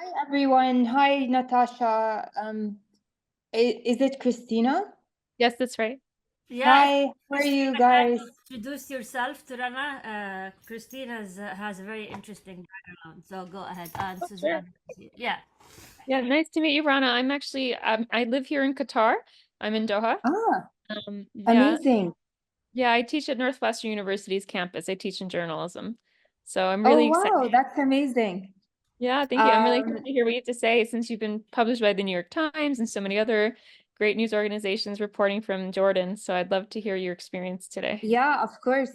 Hi everyone. Hi Natasha. Is it Christina? Yes, that's right. Yeah, if Hi, how are you Christina can guys? introduce yourself to Rana. Christina has a very interesting background, so go ahead. And Sure. Suzanne, yeah. Yeah, nice to meet you, Rana. I'm actually I live here in Qatar. I'm in Doha. Ah, Yeah, amazing. yeah, I teach at Northwestern University's campus. I teach in journalism. So I'm Oh really excited. wow, that's amazing. Yeah, thank you. I'm really excited Um, to hear what you have to say since you've been published by the New York Times and so many other great news organizations reporting from Jordan. So I'd love to hear your experience today. yeah, of course.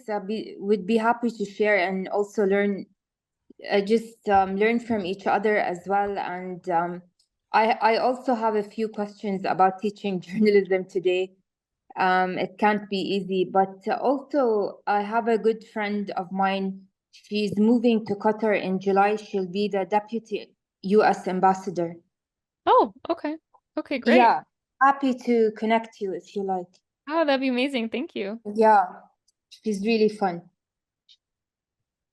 Would be happy to share and also learn, just learn from each other as well. And I also have a few questions about teaching journalism today. It can't be easy, but also I have a good friend of mine. She's moving to Qatar in July. She'll be the deputy US ambassador. Oh, okay. Okay, great. Yeah, happy to connect you if you like. Oh, that'd be amazing. Thank you. Yeah, she's really fun.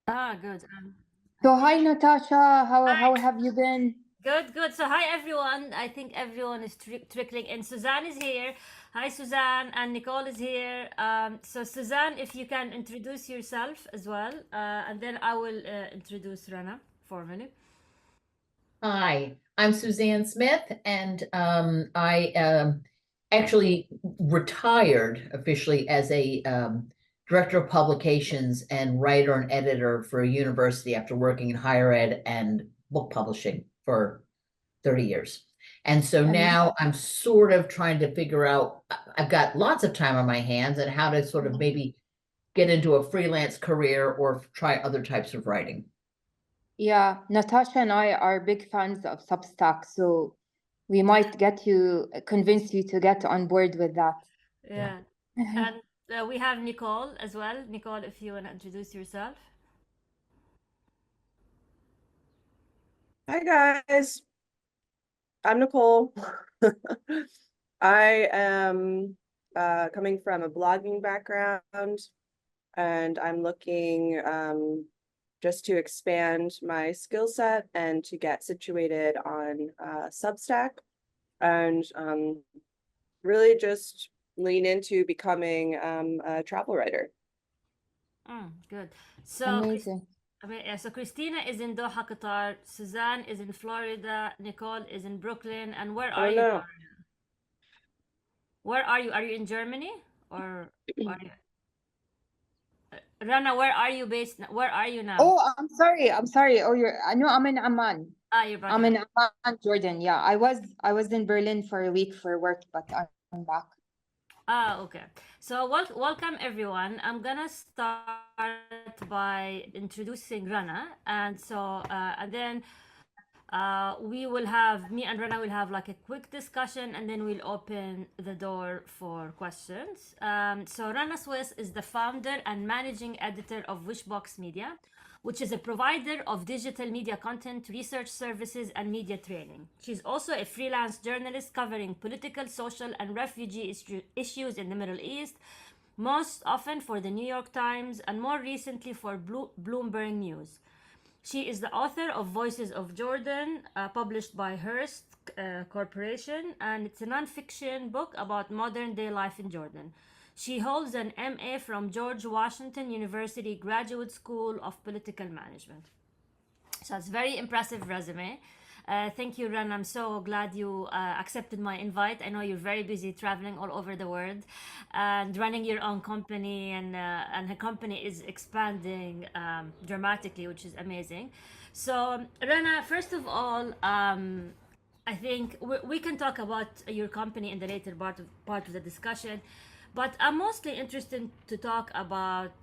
Ah, good. So hi Natasha, how Hi. have you been? Good, good. So, hi everyone. I think everyone is trickling in. Suzanne is here. Hi, Suzanne, and Nicole is here. So, Suzanne, if you can introduce yourself as well, and then I will introduce Rana formally. Hi, I'm Suzanne Smith, and I actually retired officially as a director of publications and writer and editor for a university after working in higher ed and book publishing for 30 years. And so now I'm sort of trying to figure out, I've got lots of time on my hands and how to sort of maybe get into a freelance career or try other types of writing. Yeah, Natasha and I are big fans of Substack, so we might convince you to get on board with that. Yeah. And we have Nicole as well. Nicole, if you want to introduce yourself. Hi guys, I'm Nicole. I am coming from a blogging background, and I'm looking just to expand my skill set and to get situated on Substack, and really just lean into becoming a travel writer. Good. So, Amazing. so Christina is in Doha, Qatar. Suzanne is in Florida. Nicole is in Brooklyn. And where I are don't you? know. Where are you? Are you in Germany or are you? Rana, where are you based? Where are you now? Oh, I'm sorry. I'm sorry. Oh, I know I'm in Amman. Ah, you're back I'm in. in Amman, Jordan. Yeah, I was in Berlin for a week for work, but I'm back. Ah, okay. So welcome everyone. I'm gonna start by introducing Rana, and then we will have me and Rana will have like a quick discussion, and then we'll open the door for questions. So Rana Sweis is the founder and managing editor of Wishbox Media, which is a provider of digital media content, research services, and media training. She's also a freelance journalist covering political, social, and refugee issues in the Middle East, most often for the New York Times and more recently for Bloomberg News. She is the author of Voices of Jordan, published by Hearst Corporation, and it's a nonfiction book about modern day life in Jordan. She holds an MA from George Washington University Graduate School of Political Management. So it's a very impressive resume. Thank you, Ren. I'm so glad you accepted my invite. I know you're very busy traveling all over the world and running your own company, and her company is expanding dramatically, which is amazing. So, Rana, first of all, I think we can talk about your company in the later part of the discussion, but I'm mostly interested to talk about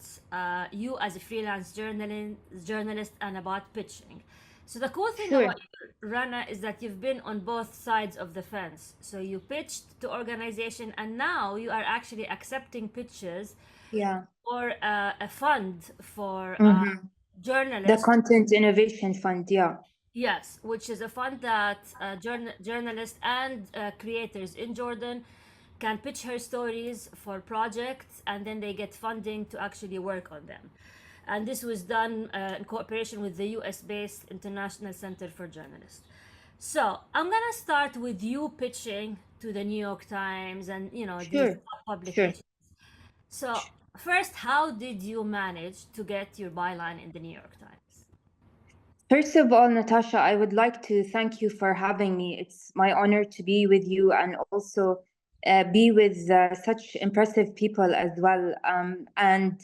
you as a freelance journalist and about pitching. So the cool thing Sure. about you, Rana, is that you've been on both sides of the fence. So you pitched to organization, and now you are actually accepting pitches Yeah. for a fund for Mm-hmm. The journalists. Content Innovation Fund. Yeah. Yes, which is a fund that journalists and creators in Jordan can pitch her stories for projects, and then they get funding to actually work on them. And this was done in cooperation with the US based International Center for Journalists. So I'm gonna start with you pitching to the New York Times and these Sure, top sure. publications. So first, how did you manage to get your byline in the New York Times? First of all, Natasha, I would like to thank you for having me. It's my honor to be with you and also be with such impressive people as well. And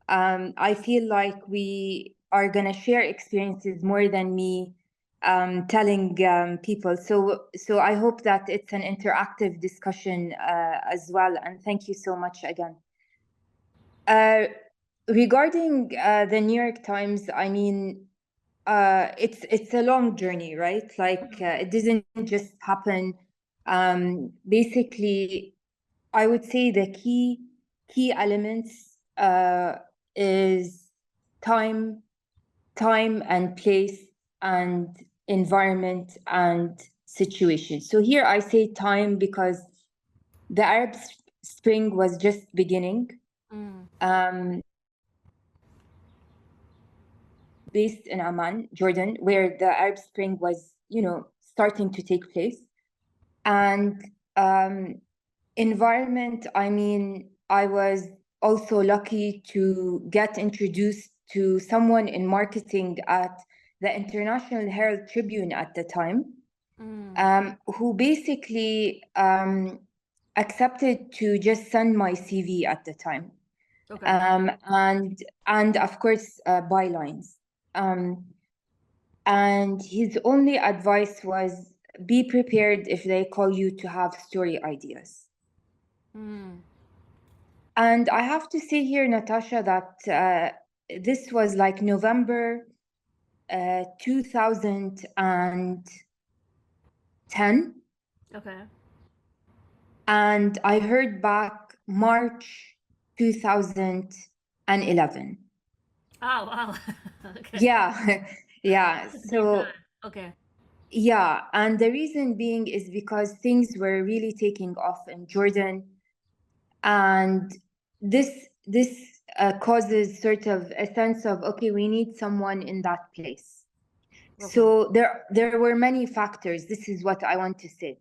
I feel like we are going to share experiences more than me telling people. So I hope that it's an interactive discussion as well. And thank you so much again. Uh, Regarding the New York Times, I mean, it's a long journey, right? Like it doesn't just happen. Basically, I would say the key elements is time, time and place and environment and situation. So here I say time because the Arab Spring was just beginning. Based in Amman, Jordan, where the Arab Spring was, starting to take place. And environment, I mean, I was also lucky to get introduced to someone in marketing at the International Herald Tribune at the time, who basically accepted to just send my CV at the time. Okay. And of course bylines. And his only advice was be prepared if they call you to have story ideas. And I have to say here, Natasha, that this was like November 2010. Okay. And I heard back March 2011. Oh, wow. Okay. Yeah, yeah. Took their So, time. Okay. yeah. And the reason being is because things were really taking off in Jordan. And this causes sort of a sense of, okay, we need someone in that place. Okay. So there were many factors. This is what I want to say.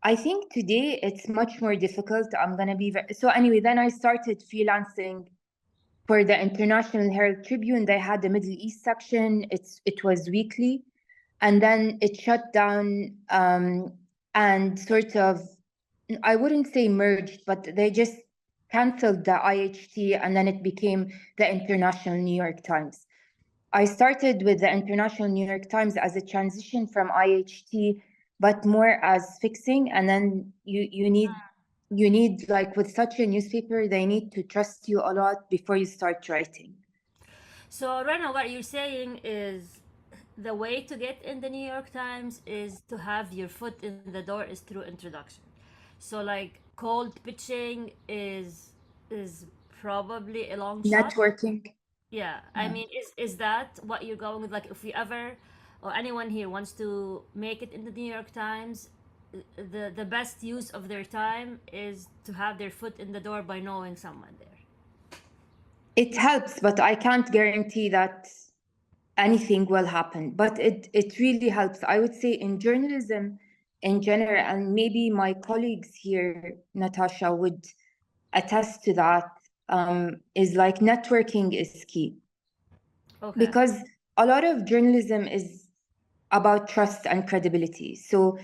I think today it's much more difficult. I'm gonna be so anyway. Then I started freelancing for the International Herald Tribune. They had the Middle East section. It was weekly, and then it shut down and sort of, I wouldn't say merged, but they just canceled the IHT, and then it became the International New York Times. I started with the International New York Times as a transition from IHT, but more as fixing. And then you need like with such a newspaper, they need to trust you a lot before you start writing. So, Rena, what you're saying is the way to get in the New York Times is to have your foot in the door is through introduction. So, like cold pitching is probably a long shot. Networking. Yeah, I mean, is that what you're going with? Like, if we ever, or anyone here wants to make it in the New York Times, the best use of their time is to have their foot in the door by knowing someone there. It helps, but I can't guarantee that anything will happen. But it really helps. I would say in journalism in general, and maybe my colleagues here, Natasha, would attest to that, is like networking is key. Okay. Because a lot of journalism is about trust and credibility. So,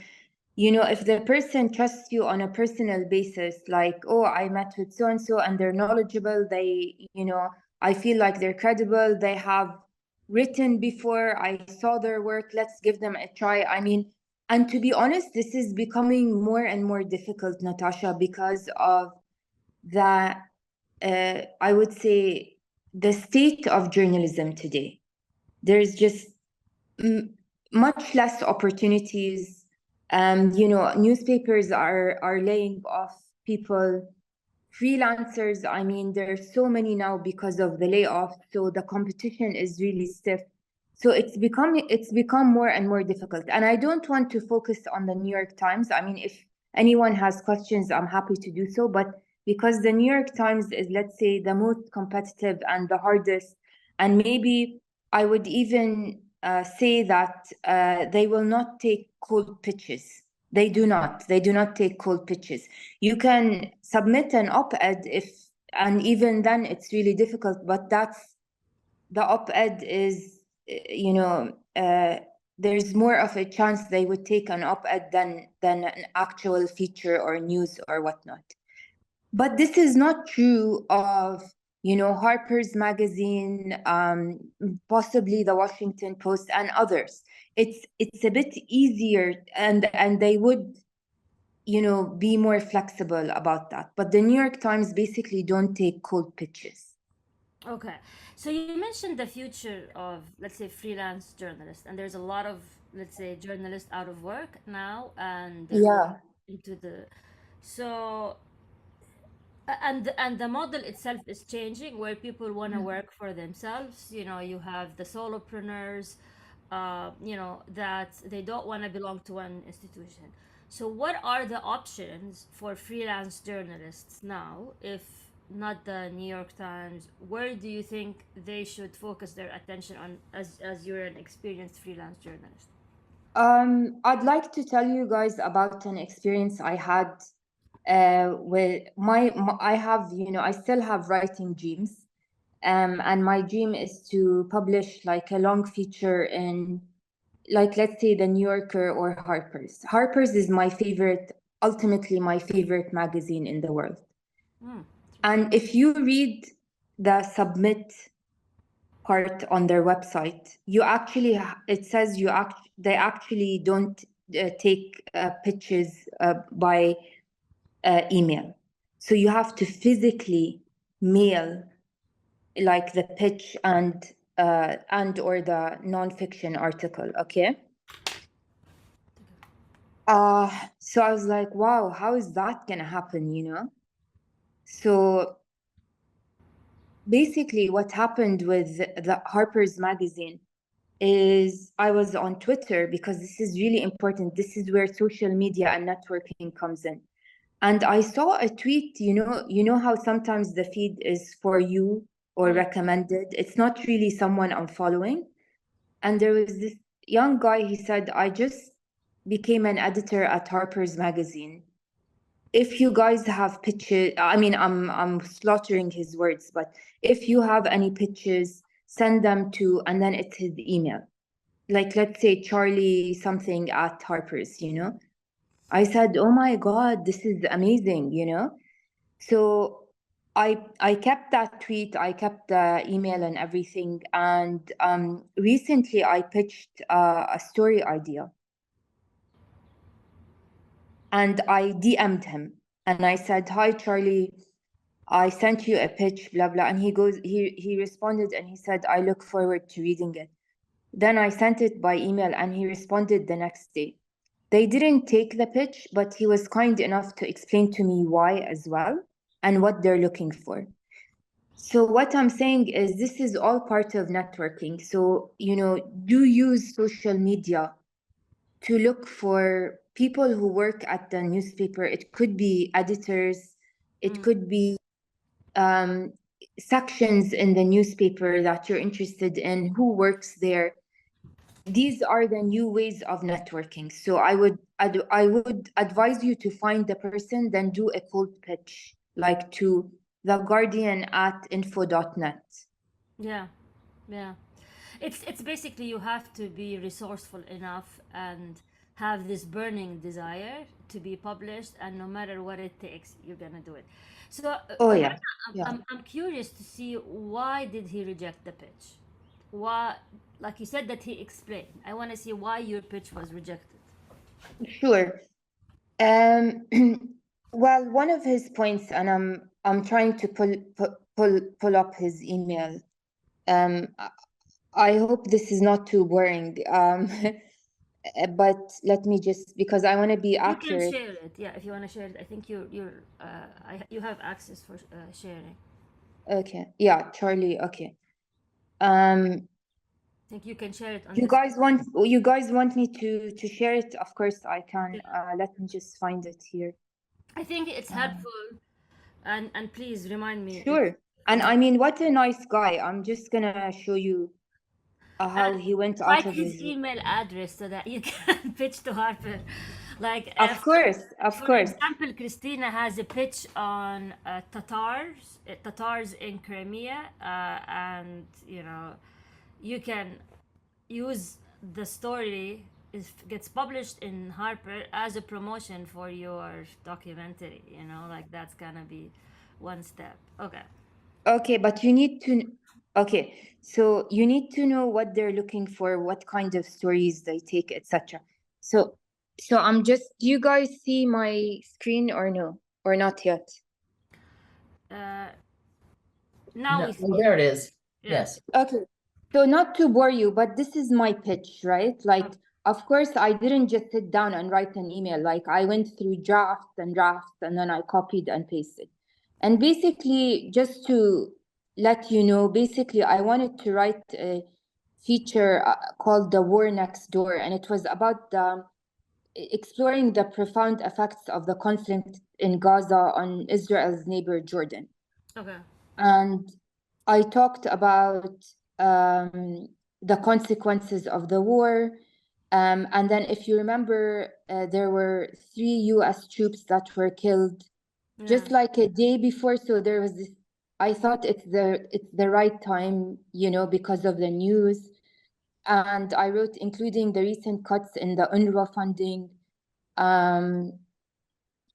if the person trusts you on a personal basis, like, oh, I met with so and so and they're knowledgeable, I feel like they're credible, they have written before, I saw their work, let's give them a try. I mean, and to be honest, this is becoming more and more difficult, Natasha, because of the, I would say, the state of journalism today. There's just much less opportunities. Newspapers are laying off people. Freelancers, I mean, there's so many now because of the layoff. So the competition is really stiff. So it's become more and more difficult. And I don't want to focus on the New York Times. I mean, if anyone has questions, I'm happy to do so. But because the New York Times is, let's say, the most competitive and the hardest, and maybe I would even say that they will not take cold pitches. They do not. They do not take cold pitches. You can submit an op-ed and even then it's really difficult. But the op-ed is, there's more of a chance they would take an op-ed than an actual feature or news or whatnot. But this is not true of, Harper's Magazine, possibly the Washington Post and others. It's a bit easier and they would, be more flexible about that. But the New York Times basically don't take cold pitches. Okay. So you mentioned the future of, let's say, freelance journalists, and there's a lot of, let's say, journalists out of work now, and they're Yeah. into the, so and the model itself is changing where people want to work for themselves. You have the solopreneurs, that they don't want to belong to one institution. So what are the options for freelance journalists now, if not the New York Times? Where do you think they should focus their attention on, as you're an experienced freelance journalist? I'd like to tell you guys about an experience I had with I have, I still have writing dreams. And my dream is to publish like a long feature in, like, let's say the New Yorker or Harper's. Harper's is ultimately my favorite magazine in the world. And if you read the submit part on their website, it says they actually don't take pitches by email. So you have to physically mail like the pitch and or the nonfiction article. Okay. So I was like, wow, how is that gonna happen? So basically what happened with the Harper's Magazine is I was on Twitter, because this is really important. This is where social media and networking comes in. And I saw a tweet, you know how sometimes the feed is for you or recommended. It's not really someone I'm following. And there was this young guy, he said, I just became an editor at Harper's Magazine. If you guys have pitches, I mean, I'm slaughtering his words, but if you have any pitches, send them to, and then it's his email. Like, let's say Charlie something at Harper's, I said, oh my God, this is amazing, So I kept that tweet, I kept the email and everything. And recently I pitched a story idea. And I DM'd him and I said, hi, Charlie, I sent you a pitch, blah, blah. And he responded and he said, I look forward to reading it. Then I sent it by email and he responded the next day. They didn't take the pitch, but he was kind enough to explain to me why as well and what they're looking for. So what I'm saying is this is all part of networking. So, do use social media to look for people who work at the newspaper. It could be editors, it could be sections in the newspaper that you're interested in, who works there. These are the new ways of networking. So I would advise you to find the person, then do a cold pitch, like to the Guardian at info.net. Yeah. It's basically you have to be resourceful enough and have this burning desire to be published, and no matter what it takes, you're gonna do it. So Oh yeah. I'm curious to see, why did he reject the pitch? Why, like you said that he explained. I want to see why your pitch was rejected. Sure. Well, one of his points, and I'm trying to pull up his email. I hope this is not too boring. But let me just, because I want to be accurate. You can share it, yeah, if you want to share it. I think you have access for sharing. Okay, yeah, Charlie. Okay. I think you can share it on You guys want me to share it? Of course I can. Let me just find it here. I think it's helpful, and please remind me. Sure. And I mean, what a nice guy. I'm just gonna show you. how he went out Write of his his. email address so that you can pitch to Harper. Like, Of course, of for course. example, Christina has a pitch on Tatars in Crimea, and you know, you can use the story if gets published in Harper as a promotion for your documentary. You know, like that's gonna be one step. Okay. Okay, but you need to. Okay, so you need to know what they're looking for, what kind of stories they take, etc. So, I'm just. Do you guys see my screen or no, or not yet? Uh, now we No, see. oh, there it is. Yeah. Yes. Okay, so not to bore you, but this is my pitch, right? Like, of course, I didn't just sit down and write an email. Like, I went through drafts, and then I copied and pasted. And basically, just to let you know, basically, I wanted to write a feature called The War Next Door, and it was about exploring the profound effects of the conflict in Gaza on Israel's neighbor, Jordan. Okay. And I talked about the consequences of the war. And then, if you remember, there were 3 US troops that were killed just like a day before. So there was this. I thought it's the right time, because of the news. And I wrote, including the recent cuts in the UNRWA funding. And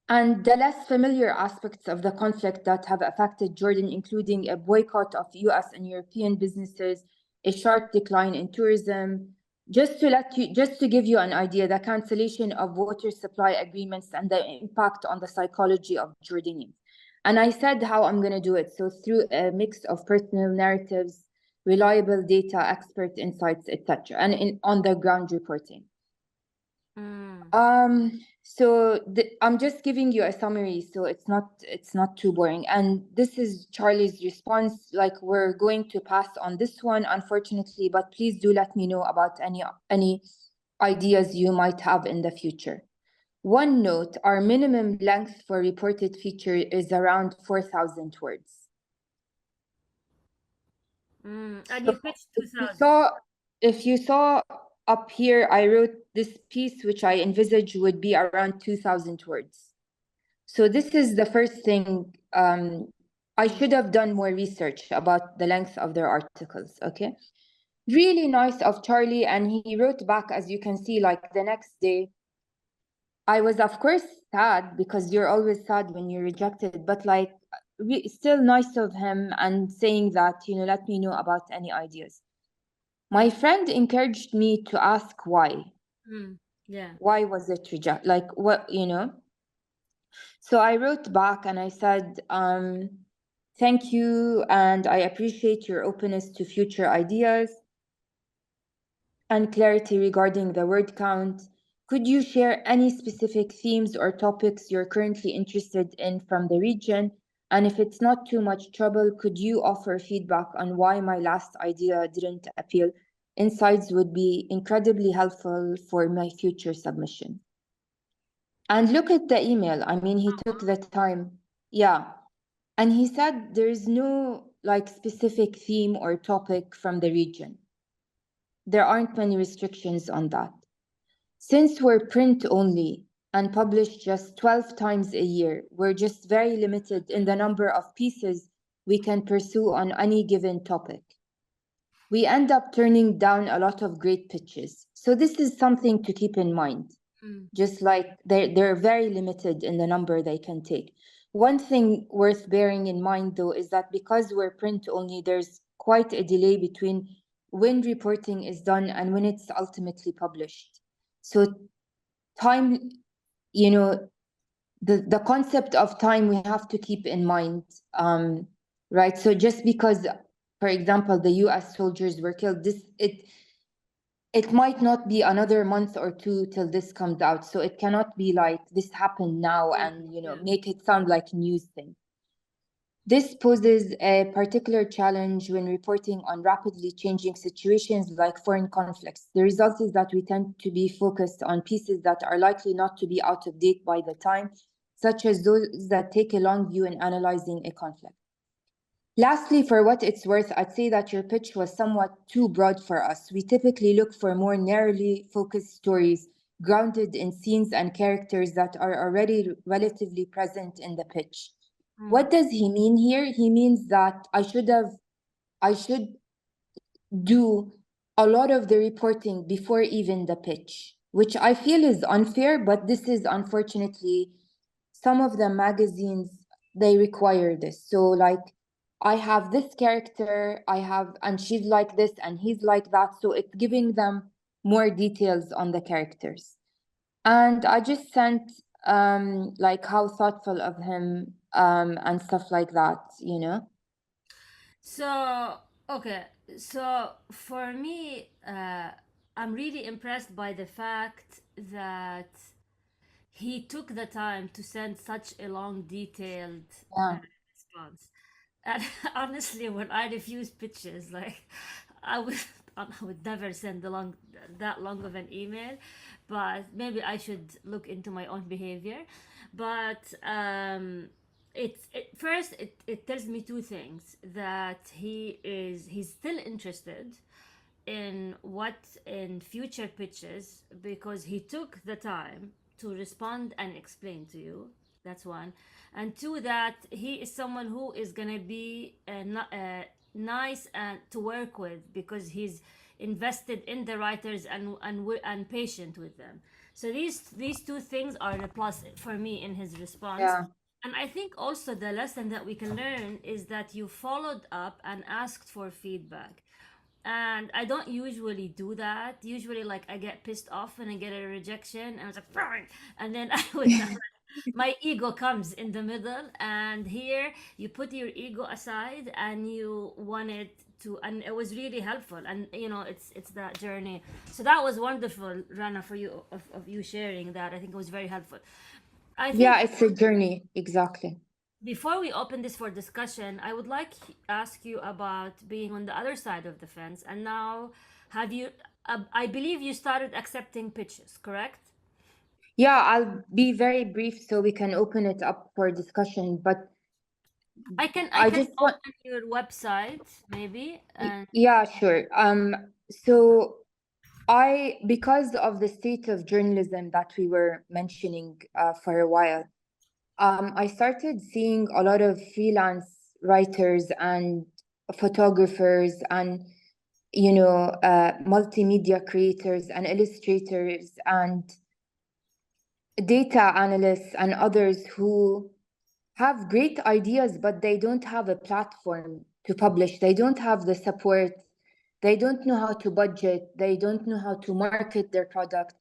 the less familiar aspects of the conflict that have affected Jordan, including a boycott of US and European businesses, a sharp decline in tourism. Just to give you an idea, the cancellation of water supply agreements and the impact on the psychology of Jordanians. And I said how I'm going to do it. So through a mix of personal narratives, reliable data, expert insights, etc., and in on the ground reporting. So I'm just giving you a summary, so it's not too boring. And this is Charlie's response. Like, we're going to pass on this one, unfortunately, but please do let me know about any ideas you might have in the future. One note: our minimum length for reported feature is around 4,000 words. And So you pitched if you 2000. saw up here, I wrote this piece, which I envisage would be around 2,000 words. So this is the first thing. I should have done more research about the length of their articles. Okay. Really nice of Charlie. And he wrote back, as you can see, like the next day. I was, of course, sad, because you're always sad when you're rejected, but like, still nice of him, and saying that, let me know about any ideas. My friend encouraged me to ask why. Yeah. Why was it rejected? Like, what, So I wrote back and I said, thank you, and I appreciate your openness to future ideas and clarity regarding the word count. Could you share any specific themes or topics you're currently interested in from the region? And if it's not too much trouble, could you offer feedback on why my last idea didn't appeal? Insights would be incredibly helpful for my future submission. And look at the email. I mean, he took the time. Yeah. And he said there is no like specific theme or topic from the region. There aren't many restrictions on that. Since we're print only and publish just 12 times a year, we're just very limited in the number of pieces we can pursue on any given topic. We end up turning down a lot of great pitches. So this is something to keep in mind. Just like they're very limited in the number they can take. One thing worth bearing in mind, though, is that because we're print only, there's quite a delay between when reporting is done and when it's ultimately published. So time, the concept of time we have to keep in mind, right? So just because, for example, the US soldiers were killed, it might not be another month or two till this comes out. So it cannot be like this happened now and, make it sound like a news thing. This poses a particular challenge when reporting on rapidly changing situations like foreign conflicts. The result is that we tend to be focused on pieces that are likely not to be out of date by the time, such as those that take a long view in analyzing a conflict. Lastly, for what it's worth, I'd say that your pitch was somewhat too broad for us. We typically look for more narrowly focused stories grounded in scenes and characters that are already relatively present in the pitch. What does he mean here? He means that I should do a lot of the reporting before even the pitch, which I feel is unfair, but this is unfortunately some of the magazines, they require this. So like I have this character, and she's like this and he's like that. So it's giving them more details on the characters. And I just sent like how thoughtful of him and stuff like that, you know? So, okay. So for me, I'm really impressed by the fact that he took the time to send such a long, detailed Yeah. response. And honestly, when I refuse pitches, like I would, I would never send that long of an email. But maybe I should look into my own behavior. But it tells me two things: that he's still interested in future pitches because he took the time to respond and explain to you. That's one. And two, that he is someone who is gonna be nice and to work with because he's invested in the writers and patient with them. So these two things are the plus for me in his response. Yeah. And I think also the lesson that we can learn is that you followed up and asked for feedback. And I don't usually do that. Usually, like, I get pissed off when I get a rejection, and I was like, "Fine," and then I would my ego comes in the middle. And here, you put your ego aside, and you wanted to, and it was really helpful. And it's that journey. So that was wonderful, Rana, for you of you sharing that. I think it was very helpful. I think Yeah, it's a journey, exactly. before we open this for discussion, I would like to ask you about being on the other side of the fence. And now, have you? I believe you started accepting pitches, correct? Yeah, I'll be very brief so we can open it up for discussion. But I I can just want, open your website maybe, and yeah, sure. So because of the state of journalism that we were mentioning for a while, I started seeing a lot of freelance writers and photographers and multimedia creators and illustrators and data analysts and others who have great ideas, but they don't have a platform to publish. They don't have the support. They don't know how to budget. They don't know how to market their product.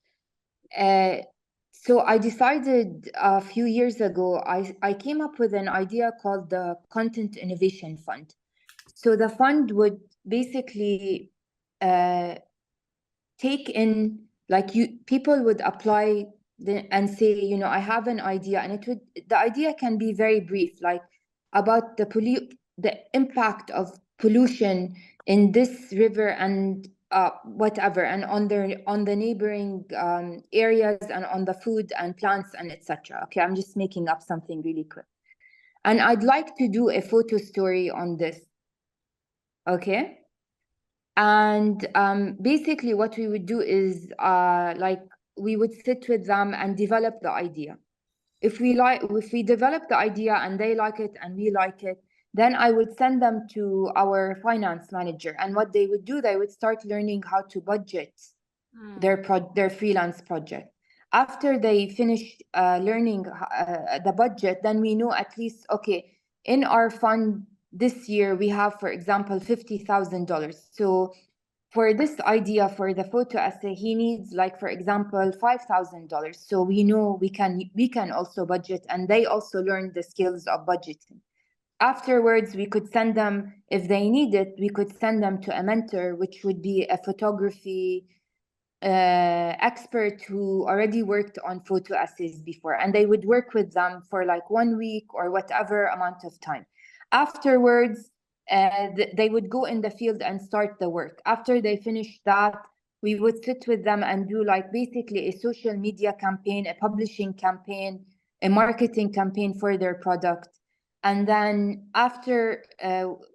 Uh, so I decided a few years ago, I came up with an idea called the Content Innovation Fund. So the fund would basically uh, take in, like, people would apply and say, I have an idea, and the idea can be very brief, like about the impact of pollution in this river and whatever, and on the neighboring areas, and on the food and plants and etc. Okay, I'm just making up something really quick, and I'd like to do a photo story on this. Okay. And basically, what we would do is like we would sit with them and develop the idea. If we develop the idea and they like it and we like it, then I would send them to our finance manager. And what they would do, they would start learning how to budget their freelance project. After they finish learning the budget, then we know at least, okay, in our fund this year we have, for example, $50,000. So for this idea, for the photo essay, he needs, like, for example, $5,000. So we know we can also budget, and they also learn the skills of budgeting. Afterwards, we could send them, if they need it, we could send them to a mentor, which would be a photography expert who already worked on photo essays before, and they would work with them for like 1 week or whatever amount of time. Afterwards, they would go in the field and start the work. After they finished that, we would sit with them and do, like, basically a social media campaign, a publishing campaign, a marketing campaign for their product. And then after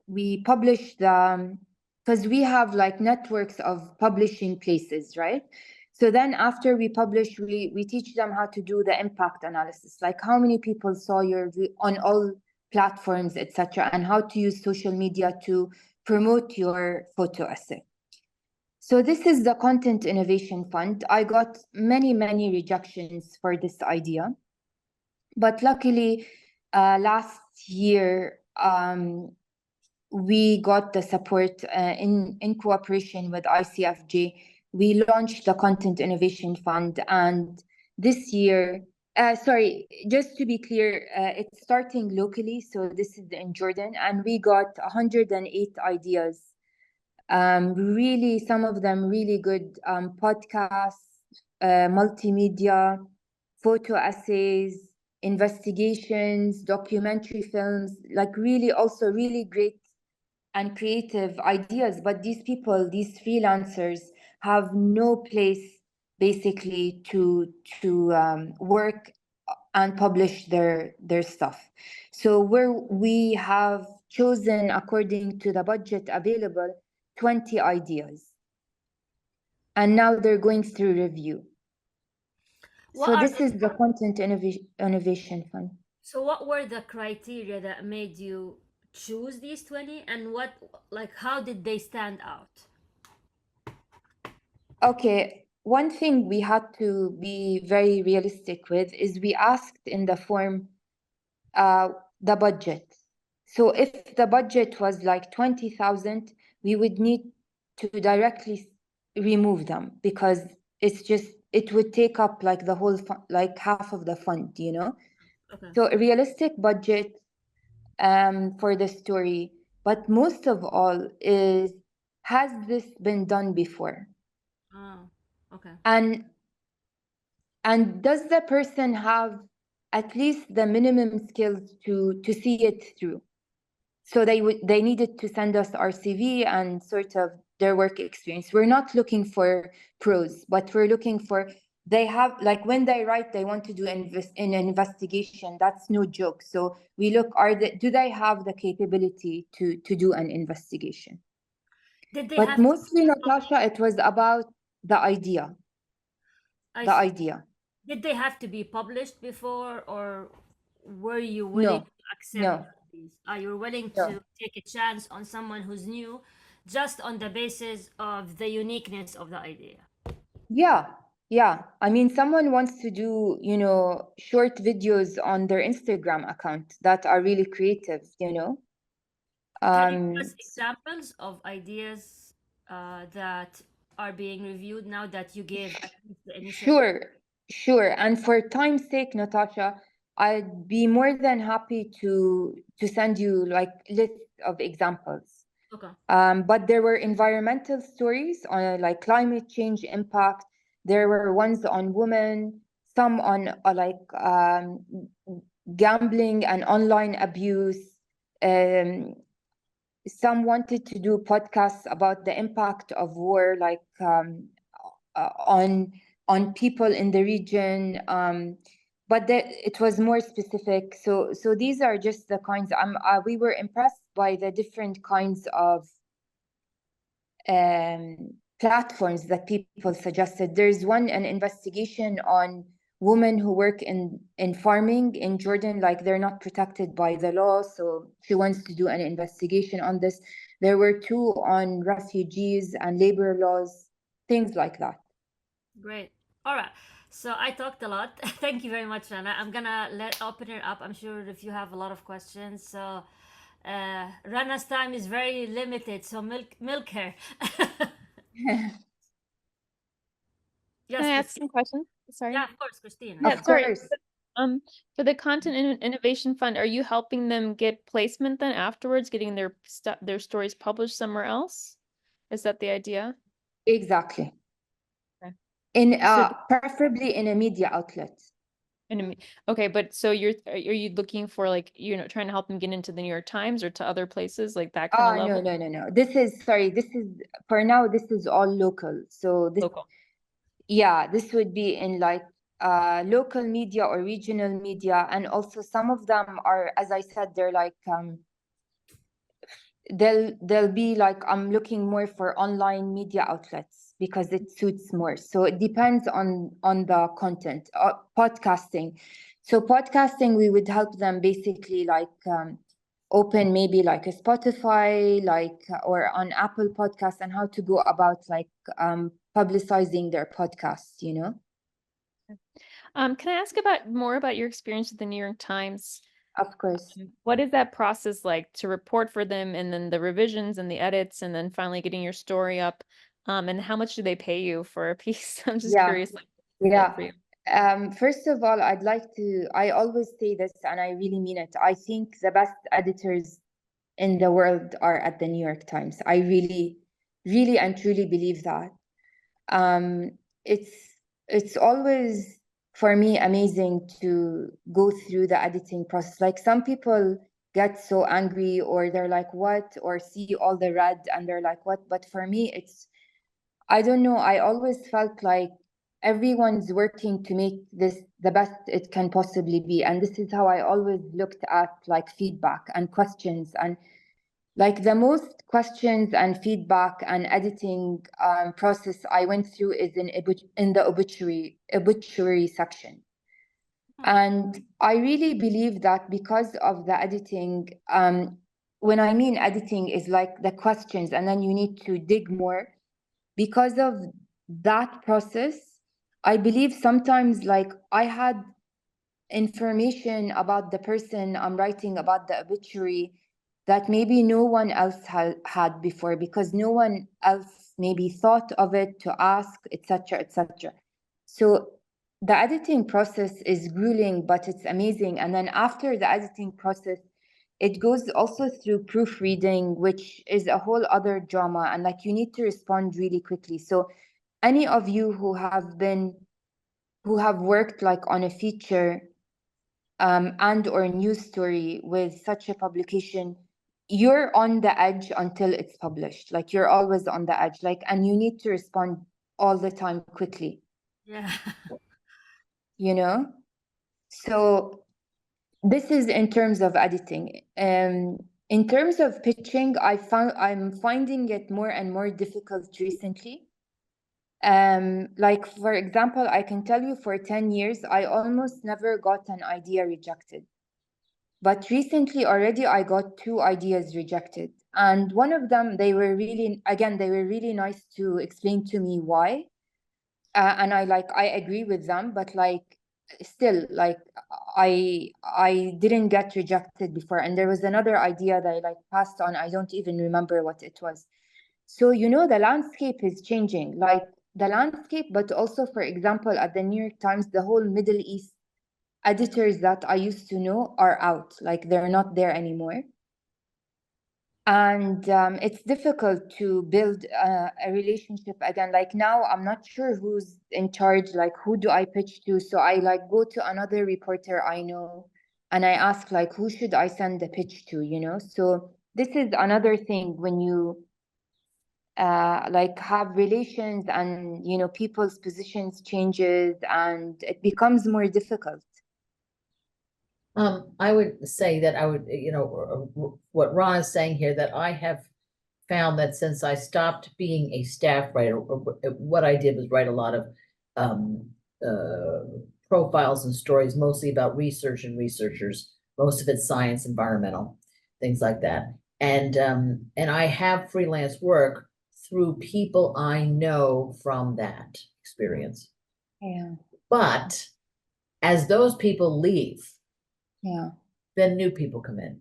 we publish the, because we have like networks of publishing places, right? So then after we publish, we teach them how to do the impact analysis, like how many people saw your on all platforms, etc., and how to use social media to promote your photo essay. So this is the Content Innovation Fund. I got many rejections for this idea. But luckily, last year, we got the support in cooperation with ICFJ. We launched the Content Innovation Fund, and this year, sorry, just to be clear, it's starting locally, so this is in Jordan, and we got 108 ideas. Really, some of them really good podcasts, multimedia, photo essays, investigations, documentary films, like really also really great and creative ideas. But these people, these freelancers, have no place basically to work and publish their stuff. So we have chosen, according to the budget available, 20 ideas, and now they're going through review. What So are this the, is the Content Innovation Fund. so what were the criteria that made you choose these 20, and what, like, how did they stand out? Okay, one thing we had to be very realistic with is we asked in the form the budget. So if the budget was like 20,000, we would need to directly remove them, because it's just, it would take up like the whole like half of the fund, you know? Okay. So a realistic budget for the story, but most of all is, has this been done before? Oh, okay. And does the person have at least the minimum skills to see it through? So they needed to send us our CV and sort of their work experience. We're not looking for pros, but we're looking for, they have, like when they write they want to do an investigation, that's no joke. So we look, do they have the capability to do an investigation? Did they But have mostly, Natasha, it was about the idea. I The see. idea. Did they have to be published before, or were you willing No, to accept no, these? Are you willing no. to take a chance on someone who's new, just on the basis of the uniqueness of the idea? Yeah, yeah. I mean, someone wants to do, you know, short videos on their Instagram account that are really creative, you know. Can you give us examples of ideas that are being reviewed now that you gave at least the initial? Sure, sure. And for time's sake, Natasha, I'd be more than happy to send you like list of examples. Okay. But there were environmental stories on like climate change impact. There were ones on women, some on gambling and online abuse. Some wanted to do podcasts about the impact of war, like on people in the region. But it was more specific. So these are just the kinds. We were impressed by the different kinds of platforms that people suggested. There's an investigation on women who work in farming in Jordan, like they're not protected by the law. So she wants to do an investigation on this. There were two on refugees and labor laws, things like that. Great. All right. So I talked a lot. Thank you very much, Rana. I'm gonna open it up. I'm sure if you have a lot of questions. So Rana's time is very limited, so milk her. Can I Yes, ask some questions? Sorry. yeah, of course, Christina. Yeah, Of sorry. course. For the Content Innovation Fund, are you helping them get placement then afterwards, getting their stories published somewhere else? Is that the idea? Exactly. Okay. In So preferably in a media outlet. okay, but so are you looking for like, you know, trying to help them get into the New York Times or to other places like that kind of level? No. This is, sorry, this is, for now, this is all local. So this, Local. yeah, this would be in like local media or regional media, and also some of them are, as I said, they're like they'll be like, I'm looking more for online media outlets because it suits more. So it depends on the content. Podcasting, so podcasting, we would help them basically like open maybe like a Spotify, like or on Apple Podcasts, and how to go about like publicizing their podcast, you know. Can I ask about more about your experience with the New York Times? Of course. What is that process like to report for them, and then the revisions and the edits, and then finally getting your story up? And how much do they pay you for a piece? I'm just Yeah. curious, like, Yeah. for you. First of all, I always say this and I really mean it. I think the best editors in the world are at the New York Times. I really, really and truly believe that. Um, it's it's always for me amazing to go through the editing process. Like some people get so angry or they're like, what? Or see all the red and they're like, what? But for me, I don't know. I always felt like everyone's working to make this the best it can possibly be. And this is how I always looked at like feedback and questions. And like the most questions and feedback and editing process I went through is in the obituary section. And I really believe that because of the editing, when I mean editing is like the questions, and then you need to dig more. Because of that process, I believe sometimes like I had information about the person I'm writing about the obituary that maybe no one else had before, because no one else maybe thought of it to ask, etc., etc. So the editing process is grueling, but it's amazing. And then after the editing process, it goes also through proofreading, which is a whole other drama, and like you need to respond really quickly. So any of you who have worked like on a feature and or news story with such a publication, you're on the edge until it's published. Like you're always on the edge, like, and you need to respond all the time quickly, Yeah. you know. So this is in terms of editing. In terms of pitching, I'm finding it more and more difficult recently. Like for example, I can tell you for 10 years, I almost never got an idea rejected. But recently already I got 2 ideas rejected. And one of them, they were really nice to explain to me why. And I agree with them, but like still like I didn't get rejected before. And there was another idea that I like passed on. I don't even remember what it was. So, you know, the landscape is changing, like the landscape, but also, for example, at the New York Times, the whole Middle East editors that I used to know are out, like they're not there anymore. And it's difficult to build a relationship again. Like now, I'm not sure who's in charge, like who do I pitch to? So I like go to another reporter I know and I ask like, who should I send the pitch to, you know? So this is another thing when you like have relations and, you know, people's positions changes and it becomes more difficult. I would say that I would, you know, what Ron is saying here, that I have found that since I stopped being a staff writer, what I did was write a lot of profiles and stories, mostly about research and researchers, most of it's science, environmental, things like that. And I have freelance work through people I know from that experience. Yeah. But as those people leave, Yeah. then new people come in.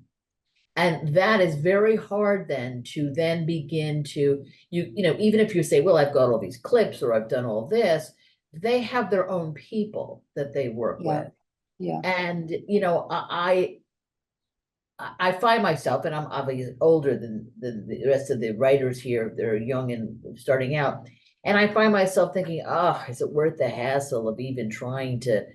And that is very hard then to then begin to, you know, even if you say, well, I've got all these clips or I've done all this, they have their own people that they work with. Yeah. And, you know, I find myself, and I'm obviously older than the rest of the writers here, they're young and starting out. And I find myself thinking, oh, is it worth the hassle of even trying to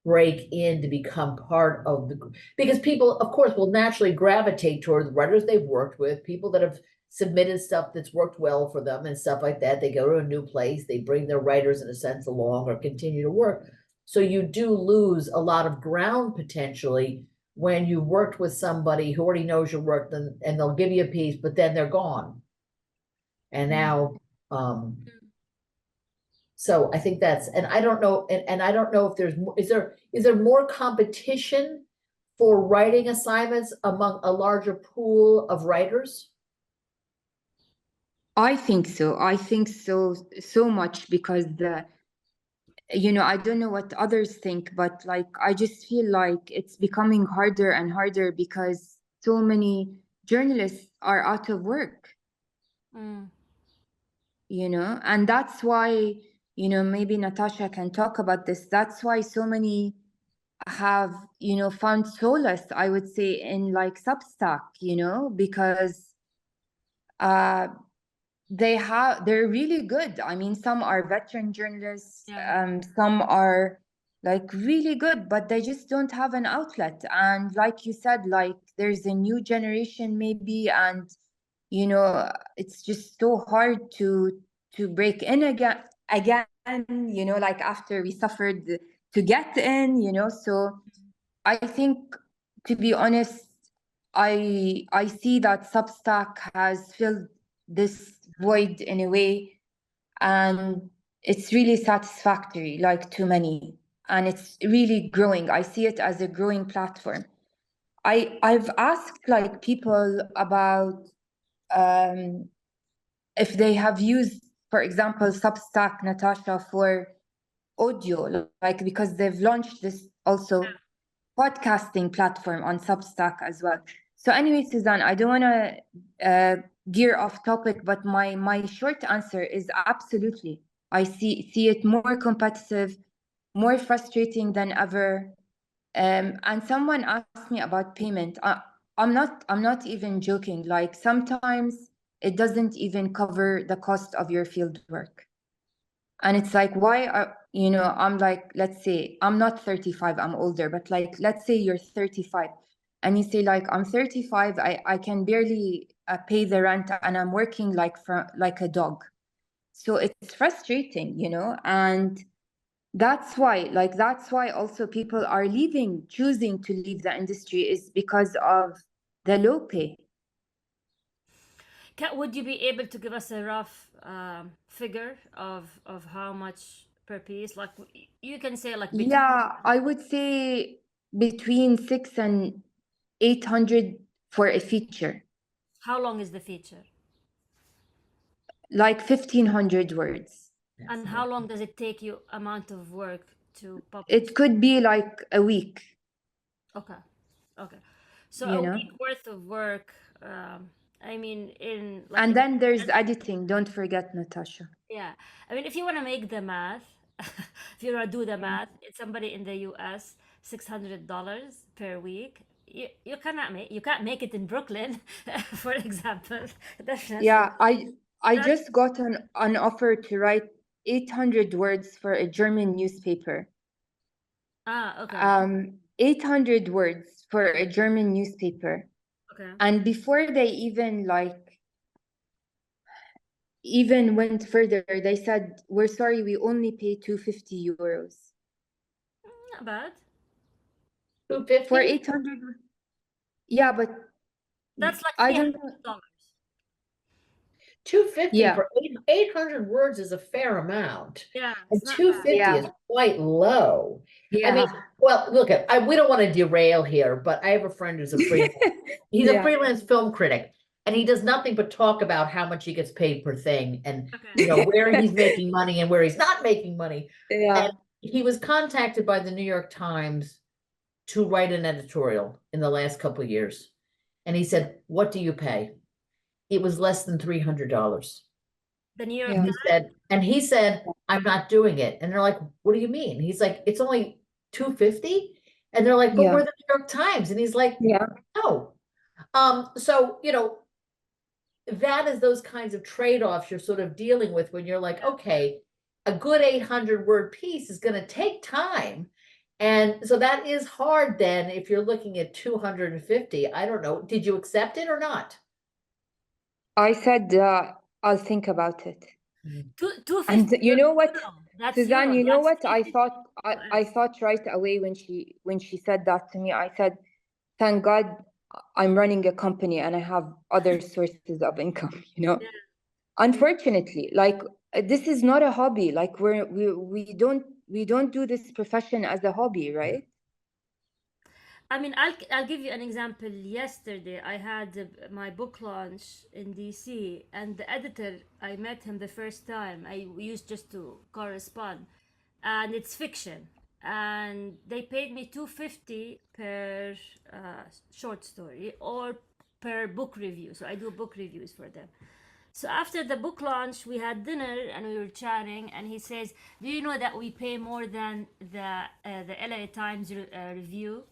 break in to become part of the group? Because people, of course, will naturally gravitate towards writers they've worked with, people that have submitted stuff that's worked well for them and stuff like that. They go to a new place, they bring their writers in a sense along or continue to work. So you do lose a lot of ground potentially when you worked with somebody who already knows your work, and they'll give you a piece, but then they're gone. And now, so I think that's, and I don't know, and I don't know if there's, is there more competition for writing assignments among a larger pool of writers? I think so. I think so much because I don't know what others think, but like I just feel like it's becoming harder and harder because so many journalists are out of work, Mm. and that's why, maybe Natasha can talk about this. That's why so many have, found solace, I would say, in like Substack, because uh they're really good. I mean, some are veteran journalists, Yeah. some are like really good, but they just don't have an outlet. And like you said, like there's a new generation maybe, and it's just so hard to break in again, like after we suffered to get in, so I think, to be honest, I see that Substack has filled this void in a way, and it's really satisfactory, like to many, and it's really growing. I see it as a growing platform. I've asked like people about if they have used, for example, Substack, Natasha, for audio, like because they've launched this also podcasting platform on Substack as well. So anyway, Suzanne, I don't want to gear off topic, but my short answer is absolutely. I see it more competitive, more frustrating than ever. And someone asked me about payment. I'm not even joking. Like sometimes it doesn't even cover the cost of your field work. And it's like, why are, I'm like, let's say I'm not 35, I'm older, but like, let's say you're 35 and you say like, I'm 35, I can barely pay the rent and I'm working like a dog. So it's frustrating, and that's why also people are choosing to leave the industry, is because of the low pay. Would you be able to give us a rough figure of how much per piece? Like you can say like between. Yeah, I would say between 600 and 800 for a feature, How long is the feature? like 1,500 words. And how long does it take you amount of work to publish? It could be like a week, Okay. Okay. So you a know. week worth of work, I mean, in like And in, then there's editing. Don't forget, Natasha. yeah. I mean, if you want to make the math, if you want to do the math, it's somebody in the US, $600 per week. You can't make it in Brooklyn, for example. Definitely. Yeah, I That's just got an offer to write 800 words for a German newspaper. okay. 800 words for a German newspaper. Okay. And before they even went further, they said, we're sorry, we only pay 250 euros. Not bad. 250? For 800. Yeah, but That's like I don't know. $300. 250 Yeah. for 800 words is a fair amount. Yeah, And it's not 250 Yeah. is quite low. I mean, Yeah. well, look, we don't want to derail here, but I have a friend who's a freelance. He's a Yeah. freelance film critic, and he does nothing but talk about how much he gets paid per thing, and Okay. where he's making money and where he's not making money. Yeah. And he was contacted by the New York Times to write an editorial in the last couple of years, and he said, "What do you pay?" It was less than $300. The New York Yeah. He said, I'm not doing it. And they're like, what do you mean? He's like, it's only 250. And they're like, but Yeah. we're the New York Times. And he's like, Yeah. no. So, that is those kinds of trade-offs you're sort of dealing with when you're like, okay, a good 800-word piece is going to take time. And so that is hard then if you're looking at 250. I don't know. Did you accept it or not? I said, I'll think about it. 250. And you know what? That's Suzanne, Europe. you know That's what? I 350 thought I US. thought right away when she said that to me, I said, thank God I'm running a company and I have other sources of income, you know. Yeah. Unfortunately, like this is not a hobby. Like we don't do this profession as a hobby, right? I mean, I'll give you an example. Yesterday, I had my book launch in DC, and the editor, I met him the first time. We used just to correspond, and it's fiction, and they paid me 250 per short story or per book review. So I do book reviews for them. So after the book launch, we had dinner and we were chatting, and he says, "Do you know that we pay more than the LA Times review?"